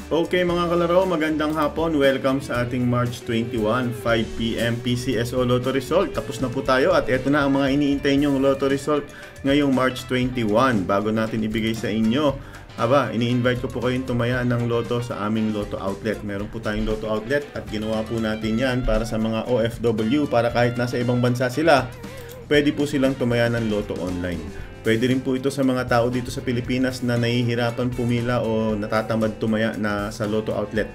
Okay mga kalaro, magandang hapon. Welcome sa ating March 21, 5 PM PCSO Lotto Result. Tapos na po tayo at eto na ang mga iniintay nyong Lotto Result ngayong March 21. Bago natin ibigay sa inyo, ini-invite ko po kayong tumaya ng Lotto sa aming Lotto Outlet. Meron po tayong Lotto Outlet at ginawa po natin yan para sa mga OFW, para kahit nasa ibang bansa sila, pwede po silang tumaya ng Lotto online. Pwede rin po ito sa mga tao dito sa Pilipinas na nahihirapan pumila o natatamad tumaya na sa Lotto Outlet.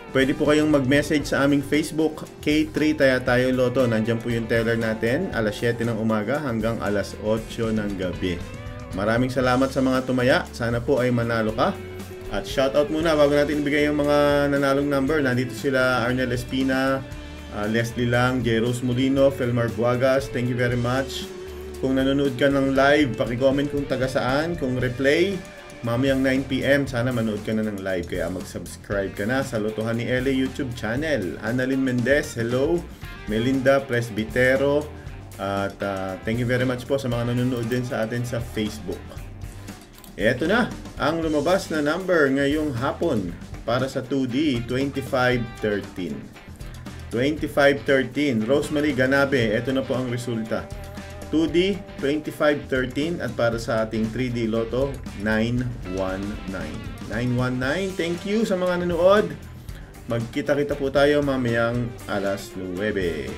Pwede po kayong mag-message sa aming Facebook, K3 Taya Tayo Lotto. Nandiyan po yung teller natin, alas 7 ng umaga hanggang alas 8 ng gabi. Maraming salamat sa mga tumaya. Sana po ay manalo ka. At shoutout muna bago natin ibigay yung mga nanalong number. Nandito sila Arnel Espina, Leslie Lang, Jeros Molino, Felmar Buagas. Thank you very much. Kung nanonood ka ng live, paki-comment kung taga saan, kung replay, mamayang 9 PM, sana manood ka na ng live. Kaya mag-subscribe ka na sa Lotohan ni Ele YouTube channel. Annalyn Mendez, hello. Melinda Presbitero, at thank you very much po sa mga nanonood din sa atin sa Facebook. Eto na, ang lumabas na number ngayong hapon para sa 2D, 2513. 2513, Rosemary Ganabe, eto na po ang resulta. 2D, 2513 at para sa ating 3D Lotto, 919. 919, thank you sa mga nanood. Magkita-kita po tayo mamayang alas 9.